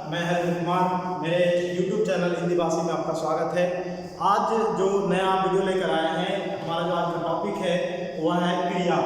मैं हरिंद्र कुमार, मेरे YouTube channel Hindi भाषी में आपका स्वागत है। आज जो नया वीडियो लेकर आए हैं, हमारा जो आज का टॉपिक है वह है क्रिया।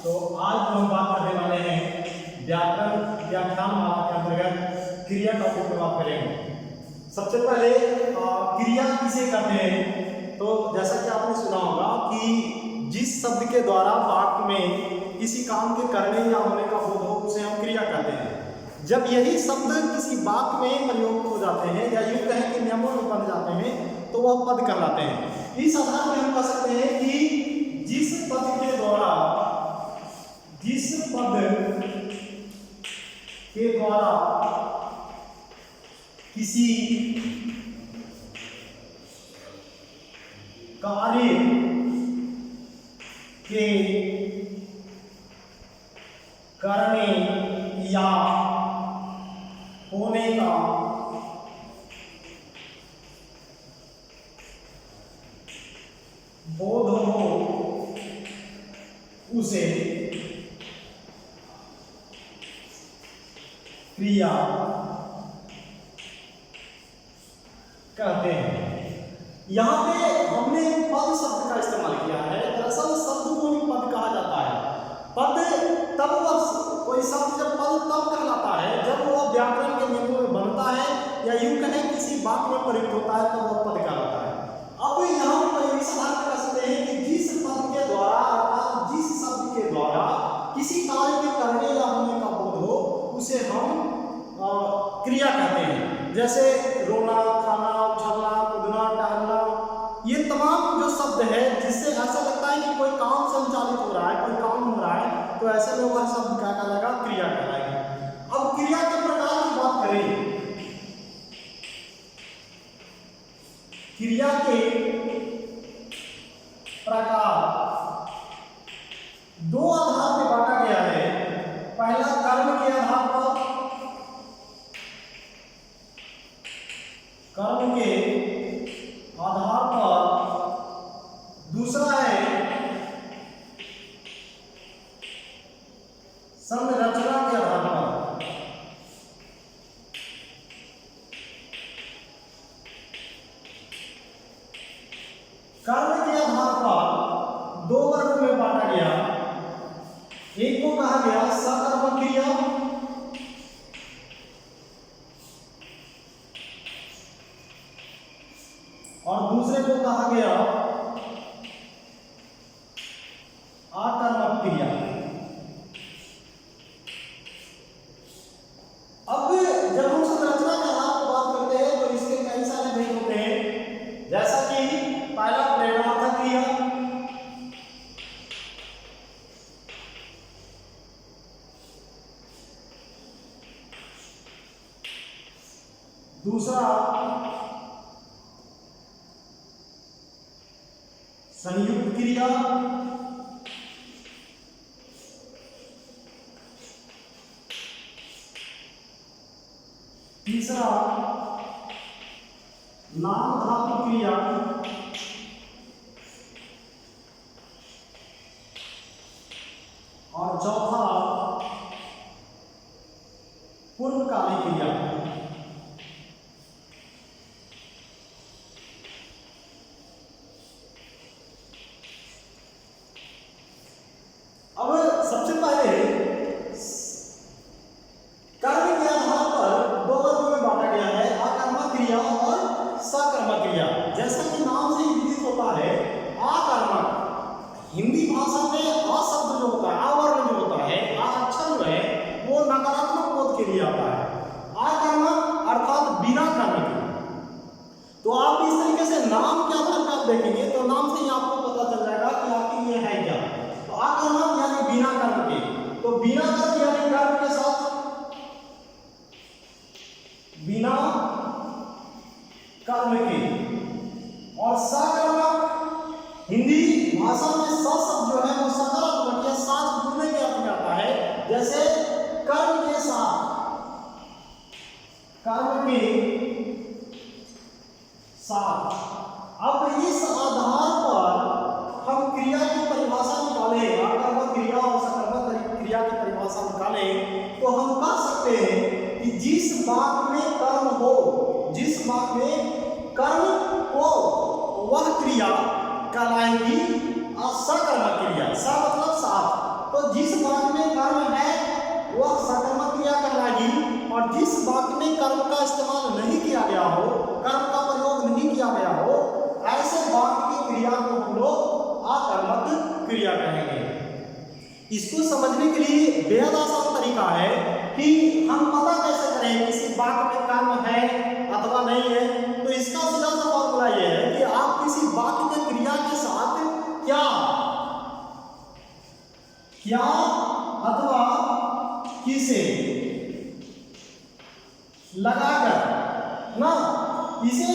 तो आज हम बात करने वाले हैं व्याकरण व्याख्यान माला के अंतर्गत क्रिया टॉपिक पर बात करेंगे। सबसे पहले क्रिया किसे कहते हैं? तो जैसा कि आपने सुना होगा कि जिस शब्द के द्वारा वाक्य में किसी काम के करने या होने का बोध हो उसे हम क्रिया कहते हैं। जब यही शब्द किसी वाक्य में प्रयोग हो जाते हैं या यूं कहें कि नियमों में बन जाते हैं तो वह पद कहलाते हैं। इस आधार पर हम कह सकते हैं कि जिस पद के द्वारा किसी कार्य के करने या होने का बोध हो उसे क्रिया कहते हैं। यहां पे हमने पद शब्द का इस्तेमाल किया है। दरअसल शब्द को भी पद कहा जाता है। पद तब कोई शब्द जब पद तब कहलाता है जब वह व्याकरण के नियमों में बनता है या यूं कहें किसी वाक्य में प्रयुक्त होता है तो वह पद कहलाता है। अब यहाँ पर इस बात कर सकते हैं कि जिस पद के द्वारा अर्थात जिस शब्द के द्वारा किसी कार्य के करने या होने का बोध हो उसे हम क्रिया कहते हैं। जैसे रोना, खाना, उछलना, कूदना, टहलना, ये तमाम जो शब्द है जिससे ऐसा लगता है कि कोई काम संचालित हो रहा है, कोई काम हो रहा है, तो ऐसे में वह शब्द क्या कहलाएगा? क्रिया कहलाएगा। अब क्रिया के प्रकार की बात करें, क्रिया के प्रकार दो आधार पे बांटा गया है। पहला कर्म के आधार पर, कर्म के आधार पर, दूसरा है संरचना के आधार पर। कर्म के आधार पर दो वर्ग में बांटा गया। एक को कहा गया सकर्मक क्रिया और दूसरे को कहा गया आकर्मक क्रिया। अब जब हम संरचना के आधार पर बात करते हैं तो इसके कई सारे भेद होते हैं। जैसा कि पहला प्रेरणार्थक क्रिया, दूसरा संयुक्त क्रिया, तीसरा नाम धातु क्रिया और चौथा पूर्वकालिक क्रिया। अब सबसे पहले कर्म के आधार पर दो वर्गों में बांटा गया है, आकर्मक क्रिया और सकर्मक क्रिया। जैसा कि नाम से इंगित होता है, आकर्मक हिंदी भाषा में आ शब्द जो होता है, आवर्ण जो होता है, आ अक्षर जो है वो नकारात्मक बोध के लिए आता है। आकर्मक अर्थात बिना कर्म के। तो आप इस तरीके से नाम के आधार पर आप देखेंगे तो नाम से ही आपको पता चल जाएगा कि आखिर ये है क्या। तो आकर्मक यानी बिना कर्म के, तो बिना कर्म यानी कर्म के साथ, बिना कर्म के। और सकर्मक हिंदी भाषा में स शब्द जो है वो सकारात्मक या साथ जुड़ने के अर्थ में आता है। जैसे कर्म के साथ, कर्म के साथ। अब इस आधार पर हम क्रिया की परिभाषा निकालें, आकर्मक क्रिया और सकर्मक क्रिया की परिभाषा निकालें तो हम कह सकते हैं कि जिस वाक्य में कर्म हो, जिस वाक्य में कर्म हो वह क्रिया कहलाएगी सकर्मक क्रिया। स मतलब साथ। तो जिस वाक्य में कर्म है वह सकर्मक क्रिया कहलाएगी, और जिस वाक्य में कर्म का इस्तेमाल नहीं किया गया हो, कर्म का प्रयोग नहीं किया गया हो, ऐसे वाक्य की क्रिया को हम लोग अकर्मक क्रिया कहेंगे। इसको समझने के लिए बेहद आसान तरीका है कि हम पता कैसे करें किसी वाक्य में कर्म है अथवा नहीं है। तो इसका सीधा सा फॉर्मूला यह है कि आप किसी वाक्य के क्रिया के साथ क्या क्या अथवा किसे लगाकर ना, इसे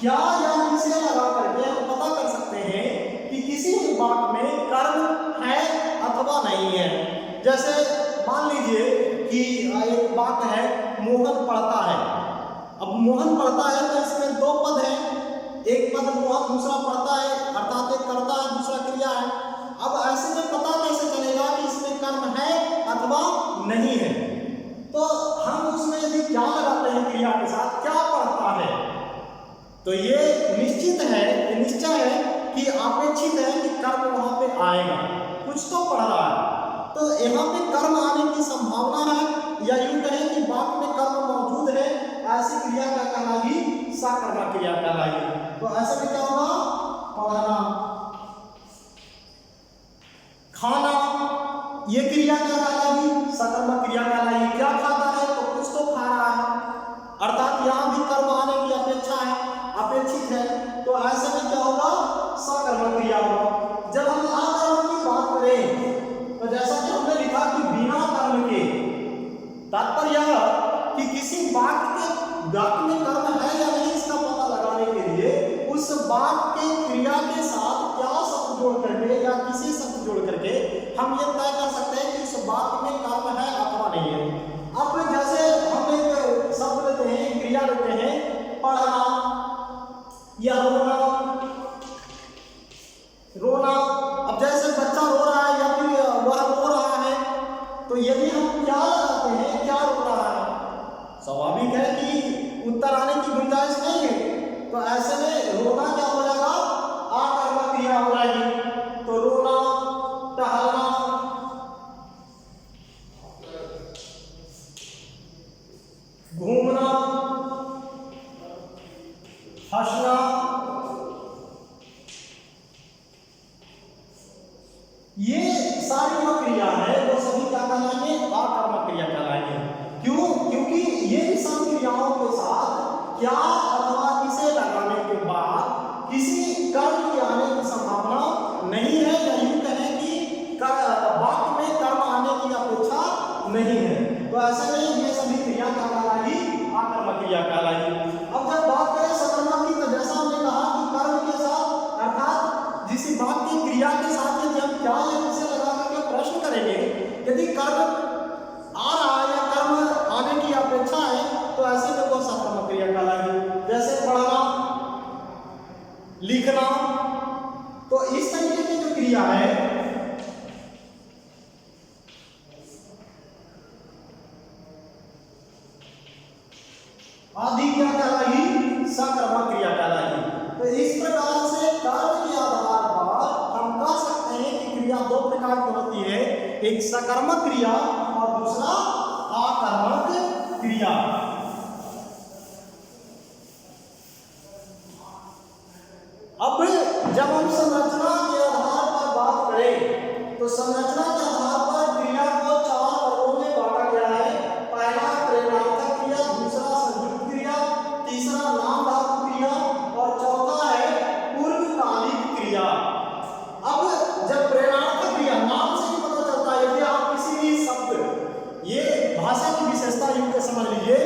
क्या या किसे लगा करके हम पता कर सकते हैं कि किसी भी वाक्य में कर्म है अथवा नहीं है। जैसे मान लीजिए कि एक वाक्य है मोहन पढ़ता है। अब मोहन पढ़ता है तो इसमें दो पद हैं, एक पद मोहन, दूसरा पढ़ता है, अर्थात एक कर्ता है, दूसरा क्रिया है। अब ऐसे में पता कैसे चलेगा कि इसमें कर्म है अथवा नहीं है? तो हम उसमें यदि क्या लगाते हैं क्रिया के साथ, क्या पढ़ता है, तो ये निश्चित है, ये निश्चय है कि अपेक्षित है कि कर्म वहां पे आएगा, कुछ तो पढ़ रहा है। तो यहाँ पे कर्म आने की संभावना है, या यूं कहें कि वाक्य में कर्म मौजूद है, ऐसी क्रिया क्या कहलाएगी? सकर्मक क्रिया कहलाएगी। तो ऐसे में क्या होगा? पढ़ना, खाना, ये क्रिया क्या कहलाएगी? सकर्मक क्रिया कहलाएगी। क्या खाता है? तो कुछ तो खा रहा है, अर्थात यहाँ भी कर्म आने की अपेक्षा है, अपेक्षित है। तो ऐसे में क्या होगा? सकर्मक क्रिया होगा। जब हम अकर्म की बात करें तो जैसा कि हमने लिखा कि बिना कर्म के, तात्पर्य यह कि किसी वाक्य में कर्म है या नहीं इसका पता लगाने के लिए उस वाक्य के क्रिया के साथ क्या शब्द जोड़ करके या किसी शब्द जोड़ करके हम ये तय कर सकते हैं कि उस वाक्य में कर्म है अथवा नहीं है। अब जैसे हम एक शब्द लेते हैं, क्रिया लेते हैं, पढ़ना या रोना, रोना। अब जैसे बच्चा रो रहा है या फिर वह रो रहा है, तो यदि हम क्या लगाते हैं, क्या रो रहा है, स्वाभाविक है कि उत्तर आने की गुंजाइश नहीं है। तो ऐसे में रोना क्या हो जाएगा? अकर्मक क्रिया हो जाएगी। तो रोना, टहलना, घूमना, हंसना, ये सारी जो क्रिया है वो सभी क्या कहलाएंगे? अकर्मक क्रिया कहलाएंगे। क्यों? क्योंकि ये सब क्रियाओं के साथ क्या अथवा किसे लगाने के बाद किसी कर्म के आने की संभावना नहीं है, या यूं कहें कि वाक्य में कर्म आने की अपेक्षा नहीं है। तो ऐसे में ये सभी क्रिया क्या कहलाएगी? अकर्मक क्रिया कहलाएगी। अब जब बात करें सकर्मक की, तो जैसा हमने कहा कि कर्म के साथ, अर्थात जिस वाक्य की क्रिया के साथ यदि हम क्या या किसे लगा करके प्रश्न करेंगे, यदि कर्म आ रहा है या कर्म आने की अपेक्षा है, तो ऐसे में वो सकर्मक क्रिया कहलाएगी। जैसे पढ़ना, लिखना। तो इस तरीके की जो क्रिया है आदि क्या कहलाएगी? सकर्मक क्रिया कहलाएगी। तो इस प्रकार से कर्म के आधार पर हम कह सकते हैं कि क्रिया दो प्रकार की होती है, एक सकर्मक क्रिया और दूसरा अकर्मक क्रिया। अब जब हम संरचना के आधार पर बात करें, तो संरचना के आधार पर क्रिया को चार वर्गों में बांटा गया है। पहला प्रेरणात्मक क्रिया, दूसरा संयुक्त क्रिया, तीसरा नाम धातु क्रिया और चौथा है पूर्वकालिक क्रिया। अब जब प्रेरणात्मक क्रिया, नाम से ही पता चलता है, यदि आप किसी भी शब्द, ये भाषा की विशेषता यूं समझ लीजिए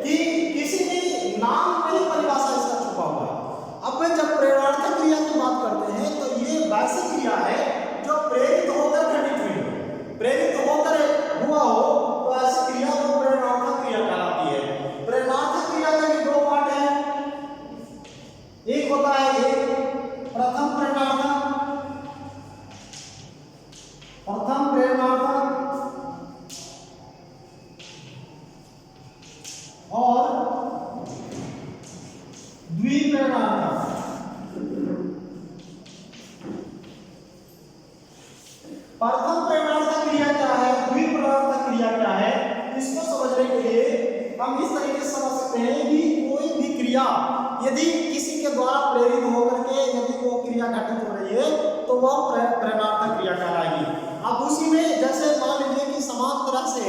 कि किसी भी नाम में परिभाषा इसका छुपा हुआ है। अब जब प्रेरणात्मक क्रिया की बात करते हैं तो ये वैसी क्रिया है जो प्रेरित होकर घटित हुई, प्रेरित होकर हुआ हो, तो ऐसी क्रिया को प्रेरणात्मक क्रिया कहलाती है। प्रेरणात्मक क्रिया के भी दो पार्ट हैं, एक होता है एक प्रथम प्रेरणात्मक, और द्विप्रेरणार्थक। प्रथम प्रेरणार्थक क्रिया क्या है, द्विप्रेरणार्थक क्रिया क्या है, इसको समझने के लिए हम इस तरीके से समझ सकते हैं कि कोई भी क्रिया यदि किसी के द्वारा प्रेरित होकर के यदि वो क्रिया घटित हो रही है तो वह प्रेरणार्थक क्रिया कहलाएगी। अब उसी में जैसे मान लीजिए कि समान तरह से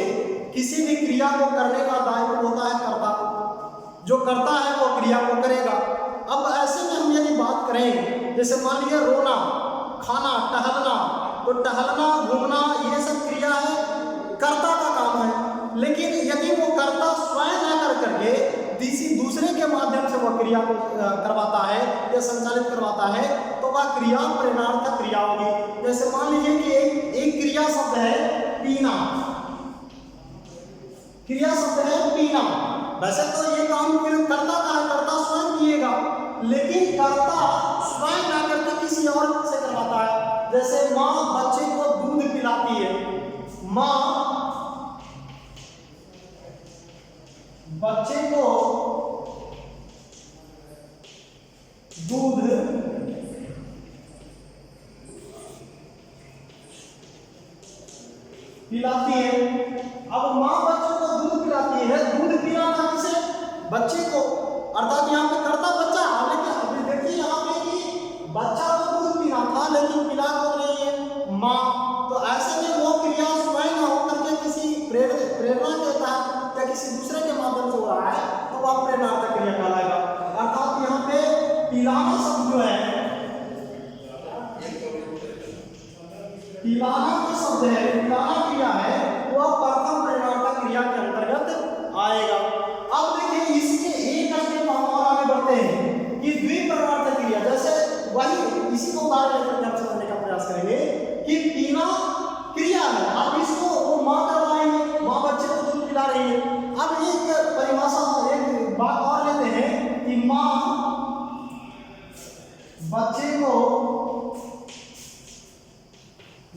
किसी भी क्रिया को करने का दायित्व होता है कर्ता को, जो करता है वो क्रिया को करेगा। अब ऐसे में हम यदि बात करें, जैसे मान लीजिए रोना, खाना, टहलना, तो टहलना, घूमना, ये सब क्रिया है, कर्ता का काम है। लेकिन यदि वो कर्ता स्वयं न कर करके किसी दूसरे के माध्यम से वह क्रिया को करवाता है या संचालित करवाता है तो वह क्रिया प्रेरणार्थक क्रिया होगी। जैसे मान लीजिए कि एक क्रिया शब्द है पीना, क्रिया शब्द है पीना। वैसे तो ये काम कर्ता का है, कर्ता स्वयं किएगा, लेकिन कर्ता स्वयं ना करके किसी और से करवाता है। जैसे माँ बच्चे को दूध पिलाती है, माँ बच्चे को दूध पिलाती है। अब माँ बच्चे को दूध पिलाती है, दूध पिलाना किसे, बच्चे को, अर्थात यहाँ पे कर्ता बच्चा। लेकिन अभी देखिए यहाँ पे कि बच्चा को दूध पीना था लेकिन पिला कौन रही है, माँ। तो ऐसे में वो क्रिया स्वयं होकर के किसी प्रेरणा के तहत या किसी दूसरे के माध्यम से हो रहा है तो वह प्रेरणार्थक क्रिया कहलाएगा। अर्थात यहाँ पे पिलाना शब्द जो है, पिलाना जो शब्द है, पिलाना क्रिया है, वह प्रथम प्रेरणार्थक क्रिया के अंतर्गत आएगा। अब देखिए इसके एक स्टेप हम और आगे बढ़ते हैं कि द्विप्रेरणार्थक क्रिया, जैसे वही इसी को उदाहरण लेकर हम समझने का प्रयास करेंगे कि पीना क्रिया है। अब इसको वो माँ करवा रही है, माँ बच्चे को दूध पिला रही है। अब एक परिभाषा, एक बात और लेते हैं कि माँ बच्चे को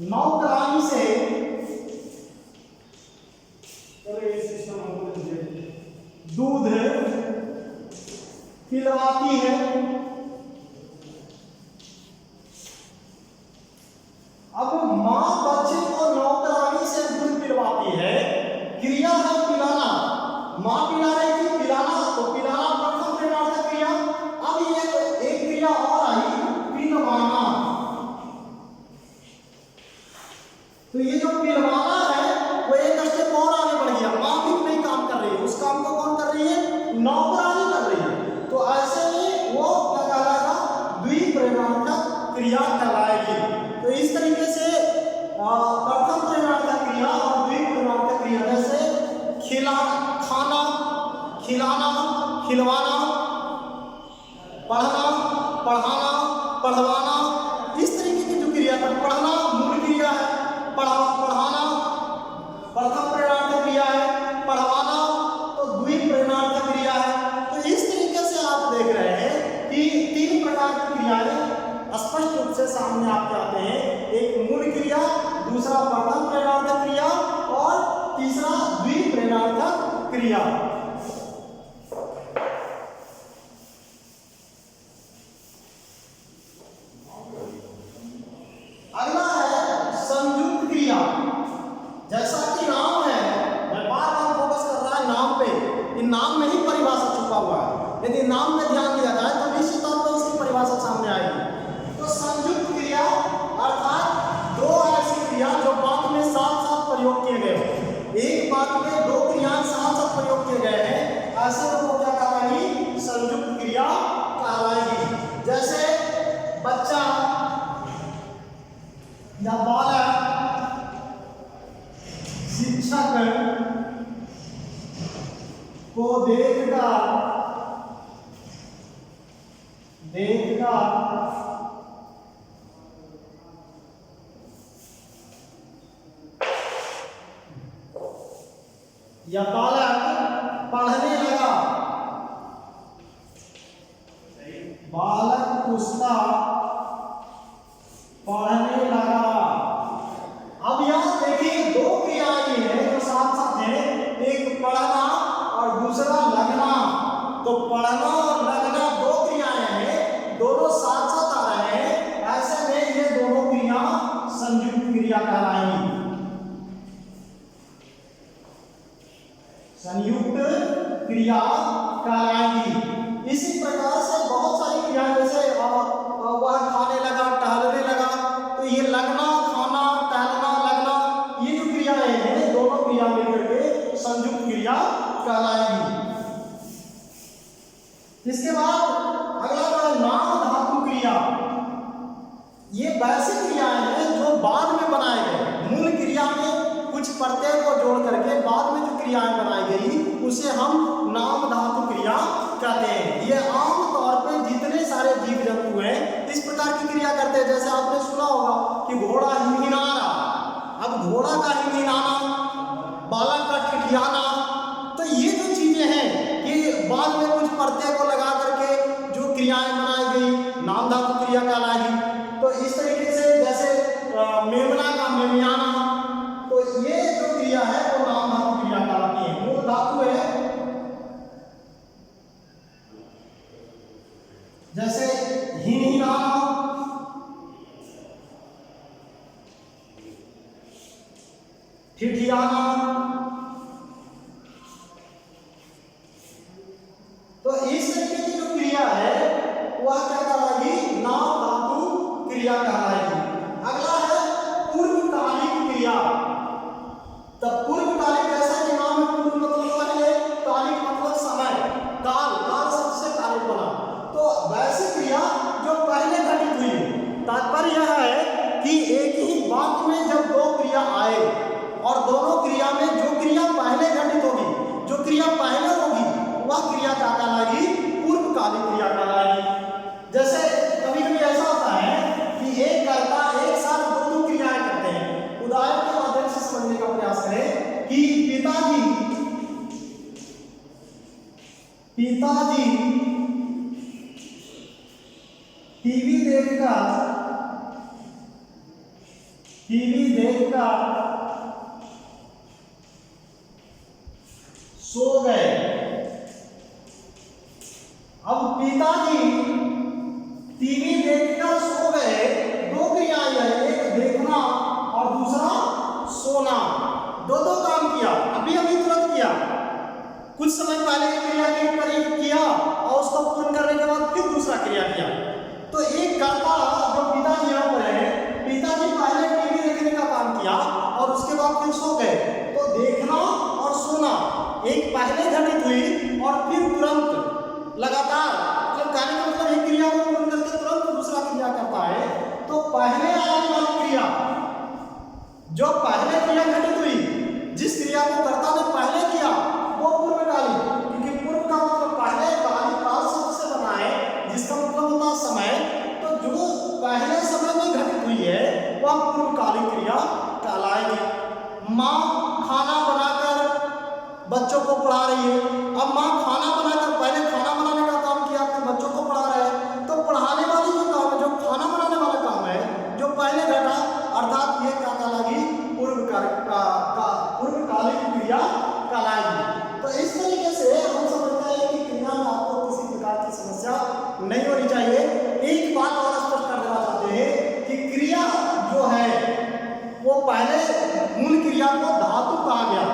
नौकरानी से दूध पिलवाती है। अब माँ बच्चे को नौकरानी से दूध पिलवाती है, क्रिया है पिलाना, माँ पिला रही थी, पिलाना, तो पिलाना प्रथम प्रेरणार्थक क्रिया। अब ये एक क्रिया और आई पिलवाना, तो ये जो पिलवाना है वो एक स्टेप और आगे बढ़ गया, माँ भी नहीं काम कर रही है, उस काम को कौन कर रही है, नौकरानी कर रही है। तो ऐसे में वो क्या कहलाएगा, द्विप्रेरणार्थक क्रिया कहलाएगी। तो इस तरीके से प्रथम प्रेरणार्थक क्रिया और द्विप्रेरणार्थक क्रिया, जैसे खाना, खिलाना, खिलवाना, पढ़ना, पढ़ाना, पढ़वाना, इस तरीके की जो क्रिया है, पढ़ना मूल क्रिया है, पढ़ाना प्रथम प्रेरणार्थक क्रिया है, पढ़वाना तो द्विप्रेरणार्थक क्रिया है। तो इस तरीके से आप देख रहे हैं कि तीन प्रकार की क्रियाएं स्पष्ट रूप से सामने आपके आते हैं, एक मूल क्रिया, दूसरा प्रथम प्रेरणार्थक क्रिया और तीसरा द्विप्रेरणार्थक क्रिया। अगला है संयुक्त क्रिया। जैसा कि नाम है, मैं बार-बार फोकस कर रहा है नाम पे, कि नाम में ही परिभाषा छुपा हुआ है। यदि नाम में ध्यान दिया जाए तो निश्चित तौर पर इसकी परिभाषा सामने आएगी। तो संयुक्त क्रिया अर्थात दो ऐसी क्रिया जो वाक्य में साथ-साथ प्रयोग किए गए हो, एक वाक्य में दो क्रियाएं साथ-साथ प्रयोग किए गए हैं, ऐसे को क्या कहलाएगी, संयुक्त क्रिया कहलाएगी। जैसे बच्चा या बालक शिक्षक को देखकर या बालक पढ़ने लगा, बालक पुस्तक पढ़ने लगा। अब यहाँ देखिए दो क्रियाएं हैं जो साथ साथ हैं, एक पढ़ना और दूसरा लगा। संयुक्त क्रिया कहलाएगी। इसी प्रकार से बहुत सारी क्रियाएं, जैसे वह खाने लगा, टहलने लगा, तो ये लगना, खाना, टहलना, लगना, ये जो क्रियाएं हैं दोनों क्रिया मिलकर के संयुक्त क्रिया कहलाएगी। इसके बाद अगला है नाम धातु क्रिया। ये वैसी क्रियाएं हैं जो बाद में बनाए गए, मूल क्रिया में कुछ प्रत्यय को जोड़ करके बाद में जो क्रियाएं बनाई गई उसे हम नाम धातु क्रिया कहते हैं। ये आम तौर पे जितने सारे जीव जंतु हैं इस प्रकार की क्रिया करते हैं। जैसे आपने सुना होगा कि घोड़ा हिनहिनाना, अब घोड़ा का हिनहिनाना, बालक का ठिठियाना, तो ये जो चीजें हैं कि बाद में कुछ प्रत्यय को लगा करके जो क्रियाएं बनाई गई नाम धातु क्रिया कहलाएगी। तो इस तरीके से जैसे मेमना का मेमियाना, तो ये जो क्रिया है वो नाम धातु क्रिया कहलाती है। मूल धातु है जैसे हिनहिनाना, ठिठियाना, तो इस तरीके की जो क्रिया है वह क्या कहलाएगी, नाम धातु क्रिया कहलाएगी। अगला है पूर्वकालिक क्रिया। तब पूर्वकालिक ऐसा कि नाम पूर्व मतलब पहले, कालिक मतलब समय, काल, काल शब्द से कालिक बना, तो वैसी क्रिया जो पहले घटित हुई। तात्पर्य यह है कि एक ही वाक्य में जब दो क्रिया आए और दोनों क्रिया में जो क्रिया पहले घटित होगी, जो क्रिया पहले होगी वह क्रिया क्या कहलाएगी, पूर्वकालिक क्रिया कहलाएगी। जैसे कभी कभी ऐसा होता है कि एक कर्ता एक साथ दो क्रियाएं करते हैं। उदाहरण के माध्यम से समझने का प्रयास करें कि पिताजी टीवी देखकर सो गए। अब पिताजी टीवी देखकर सो गए, दो क्रियाएं हैं, एक देखना और दूसरा सोना। दो काम किया, अभी तुरंत किया, कुछ समय पहले क्रिया के करीब किया और उसको पूर्ण करने के बाद फिर दूसरा क्रिया किया। तो एक कर्ता जो पिताजी यहाँ पर है, पिताजी पहले टीवी देखने का काम किया और उसके बाद फिर सो गए। तो देखना और सोना एक पहले घटित हुई और फिर तुरंत लगातार, मतलब कार्य का मतलब एक क्रिया को पूर्ण करके तुरंत दूसरा क्रिया करता है। तो पहले आने वाली क्रिया, जो पहले क्रिया घटित हुई, जिस क्रिया को कर्ता ने पहले किया वो पूर्वकालिक, क्योंकि पूर्व का मतलब पहले, काल शब्द से बना है जिसका मतलब होता है समय। तो जो पहले समय में घटित हुई है वह पूर्वकालिक क्रिया कहलाएगी। माँ खाना बनाकर बच्चों को पढ़ा रही है। अब माँ खाना बनाकर, पहले खाना बनाने का काम किया फिर बच्चों को पढ़ा रहे हैं, तो पढ़ाने वाली जो काम है, जो खाना बनाने वाला काम है, जो पहले घटा, अर्थात ये क्या कहलाएगी, पूर्वकालिक क्रिया कहलाएगी। तो इस तरीके से हम समझते हैं कि क्रिया में आपको किसी प्रकार की समस्या नहीं होनी चाहिए। एक बात और स्पष्ट कर देना चाहते हैं कि क्रिया जो है वो पहले मूल क्रिया को धातु कहा गया,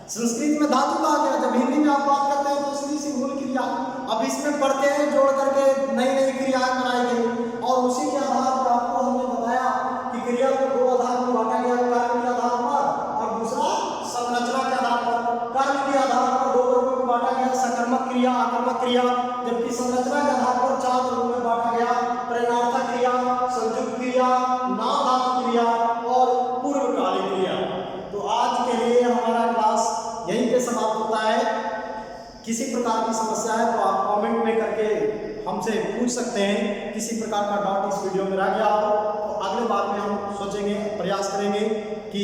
संस्कृत में धातु कहा गया। जब हिंदी में आप बात करते हैं तो सीधी सी मूल क्रिया, अब इसमें प्रत्यय जोड़ करके नई नई क्रियाएं बनाई गई और उसी के आधार पर आपको हमने बताया कि क्रिया को दो आधार में बांटा गया, कार्य के आधार पर और दूसरा संरचना के आधार पर। कार्य के आधार पर दो वर्गों में बांटा गया, सकर्मक क्रिया, आकर्मक क्रिया, जबकि संरचना के आधार पर चार वर्गों में बांटा गया, प्रेरणार्थक क्रिया, संयुक्त क्रिया, नाम धातु क्रिया और पूर्वकालिक क्रिया। तो आज के लिए हमारा क्लास यहीं पे समाप्त होता है। किसी प्रकार की समस्या है तो आप कमेंट में करके हमसे पूछ सकते हैं। किसी प्रकार का डाउट इस वीडियो में रह गया हो तो अगले बार में हम सोचेंगे, प्रयास करेंगे कि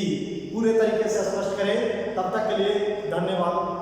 पूरे तरीके से स्पष्ट करें। तब तक के लिए धन्यवाद।